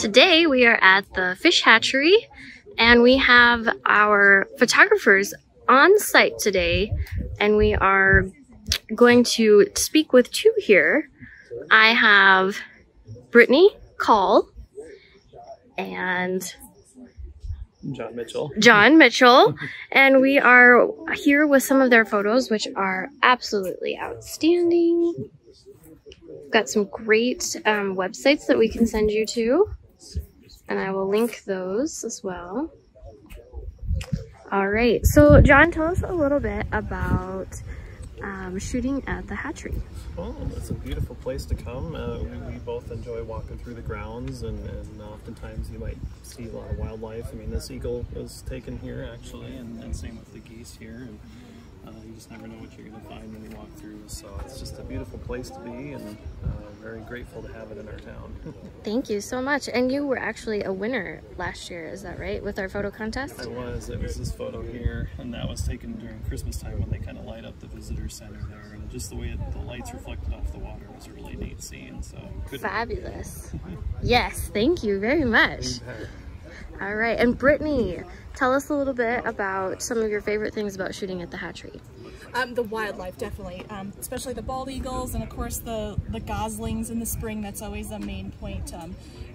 Today we are at the fish hatchery and we have our photographers on site today, and we are going to speak with two here. I have Brittany, Kahl, and John Mitchell, and we are here with some of their photos, which are absolutely outstanding. Got some great websites that we can send you to, and I will link those as well. All right, so John, tell us a little bit about shooting at the hatchery. Well, it's a beautiful place to come. We both enjoy walking through the grounds, and oftentimes you might see a lot of wildlife. I mean, this eagle was taken here actually, and same with the geese here. And you just never know what you're going to find when you walk through. So it's just a beautiful place to be, and very grateful to have it in our town. Thank you so much. And you were actually a winner last year, is that right, with our photo contest? I was. It was this photo here, and that was taken during Christmas time when they kind of light up the visitor center there, and just the way the lights reflected off the water was a really neat scene. So fabulous. Yes, thank you very much. All right, and Brittany, tell us a little bit about some of your favorite things about shooting at the hatchery. The wildlife, definitely, especially the bald eagles, and of course the goslings in the spring. That's always a main point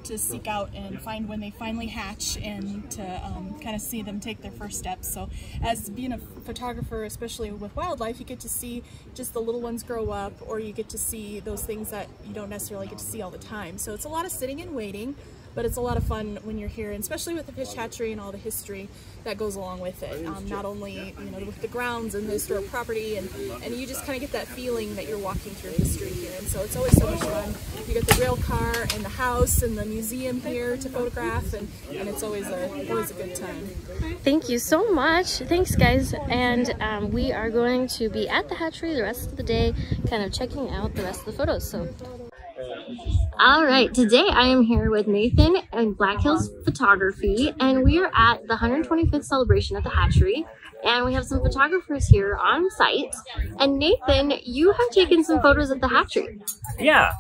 to seek out and find when they finally hatch, and to kind of see them take their first steps. So as being a photographer, especially with wildlife, you get to see just the little ones grow up, or you get to see those things that you don't necessarily get to see all the time. So it's a lot of sitting and waiting, but it's a lot of fun when you're here, and especially with the fish hatchery and all the history that goes along with it. Not only, you know, with the grounds and the historic property, and you just kind of get that feeling that you're walking through history here. And so it's always so much fun. You get the rail car and the house and the museum here to photograph, and it's always a good time. Thank you so much. Thanks, guys. And we are going to be at the hatchery the rest of the day, kind of checking out the rest of the photos. So. All right, today I am here with Nathan and Black Hills Photography, and we are at the 125th celebration at the hatchery, and we have some photographers here on site. And Nathan, you have taken some photos at the hatchery. Yeah,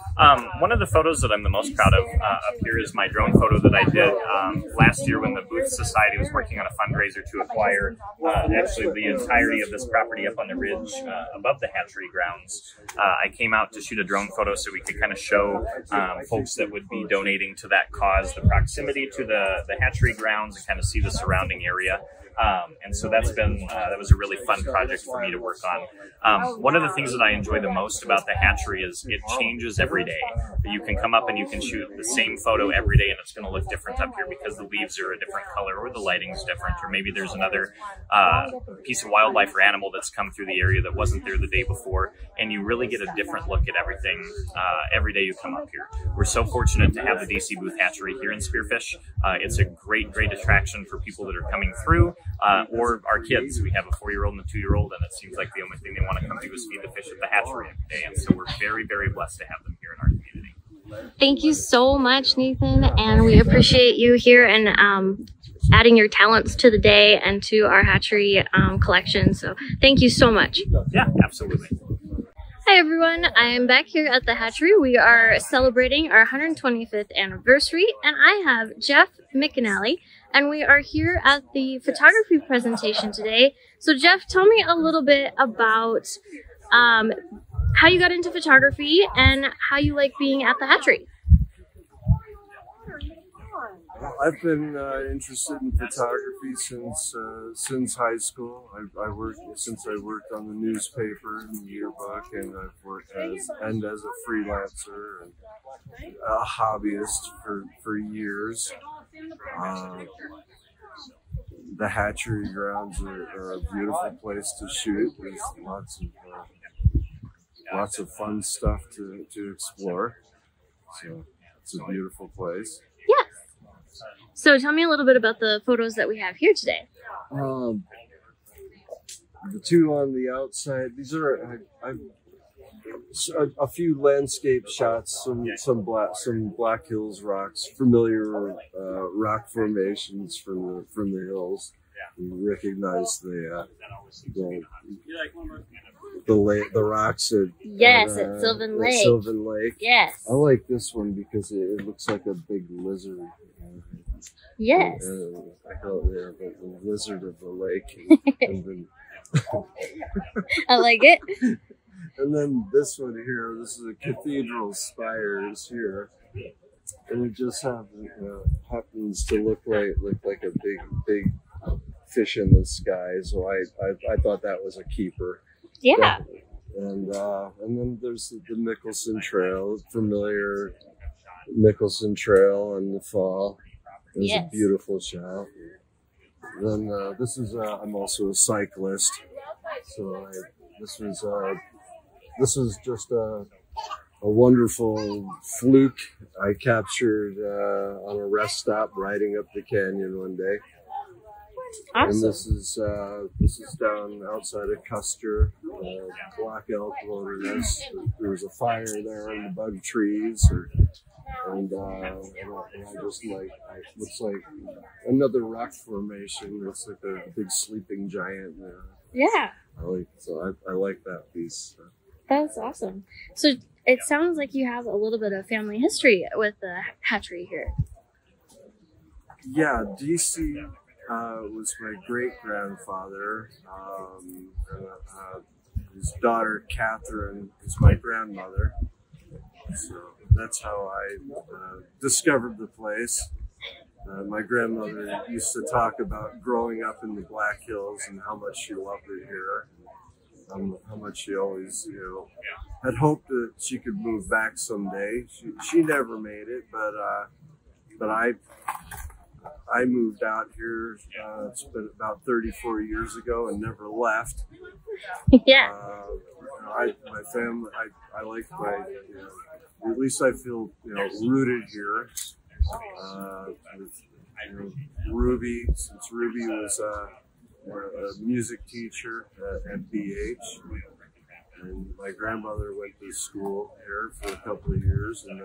one of the photos that I'm the most proud of up here is my drone photo that I did last year when the Booth Society was working on a fundraiser to acquire actually the entirety of this property up on the ridge above the hatchery grounds. I came out to shoot a drone photo so we could kind of show folks that would be donating to that cause the proximity to the hatchery grounds and kind of see the surrounding area. And so that's been, that was a really fun project for me to work on. One of the things that I enjoy the most about the hatchery is it changes every day. You can come up and you can shoot the same photo every day, and it's going to look different up here because the leaves are a different color, or the lighting's different, or maybe there's another piece of wildlife or animal that's come through the area that wasn't there the day before, and you really get a different look at everything every day you come up here. We're so fortunate to have the DC Booth Hatchery here in Spearfish. It's a great attraction for people that are coming through, or our kids. We have a 4-year-old and a 2-year-old, and it seems like the only thing they want to come do is feed the fish at the hatchery every day, and so we're very blessed to have them here in our community. Thank you so much, Nathan, and we appreciate you here and adding your talents to the day and to our hatchery collection. So thank you so much. Yeah, absolutely. Hi everyone, I am back here at the hatchery. We are celebrating our 125th anniversary, and I have Jeff McInally, and we are here at the photography presentation today. So Jeff, tell me a little bit about how you got into photography and how you like being at the hatchery. I've been interested in photography since high school. I worked on the newspaper and the yearbook, and I've worked as a freelancer and a hobbyist for years. The hatchery grounds are a beautiful place to shoot. There's lots of fun stuff to explore. So it's a beautiful place. Yes. So tell me a little bit about the photos that we have here today. The two on the outside, these are a few landscape shots, some Black Hills rocks, familiar rock formations from the hills. You recognize the the rocks at Sylvan Lake. Sylvan Lake. Yes. I like this one because it looks like a big lizard. Yes. I call it the lizard of the lake. And then, I like it. and then this one here, this is a cathedral spires here, and it just happens to look like a big fish in the sky. So I thought that was a keeper. Yeah. And then there's the Mickelson Trail, familiar Mickelson Trail in the fall. It's a beautiful shot. Then this is I'm also a cyclist, so this was just a wonderful fluke I captured on a rest stop riding up the canyon one day. Awesome. And this is down outside of Custer, Black Elk Wilderness. There was a fire there in the bug trees, and I just it looks like another rock formation. It's like a big sleeping giant. Yeah. I like that piece. That's awesome. So it sounds like you have a little bit of family history with the hatchery here. Yeah, DC was my great-grandfather. His daughter, Catherine, is my grandmother. So that's how I discovered the place. My grandmother used to talk about growing up in the Black Hills and how much she loved it here. How much she always, had hoped that she could move back someday. She never made it, but I moved out here. It's been about 34 years ago and never left. Yeah. My family. I like my. At least I feel rooted here. Ruby, since Ruby was a music teacher at BH, and my grandmother went to school here for a couple of years, and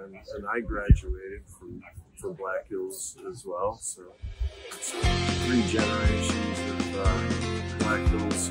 I graduated from Black Hills as well. So it's 3 generations of Black Hills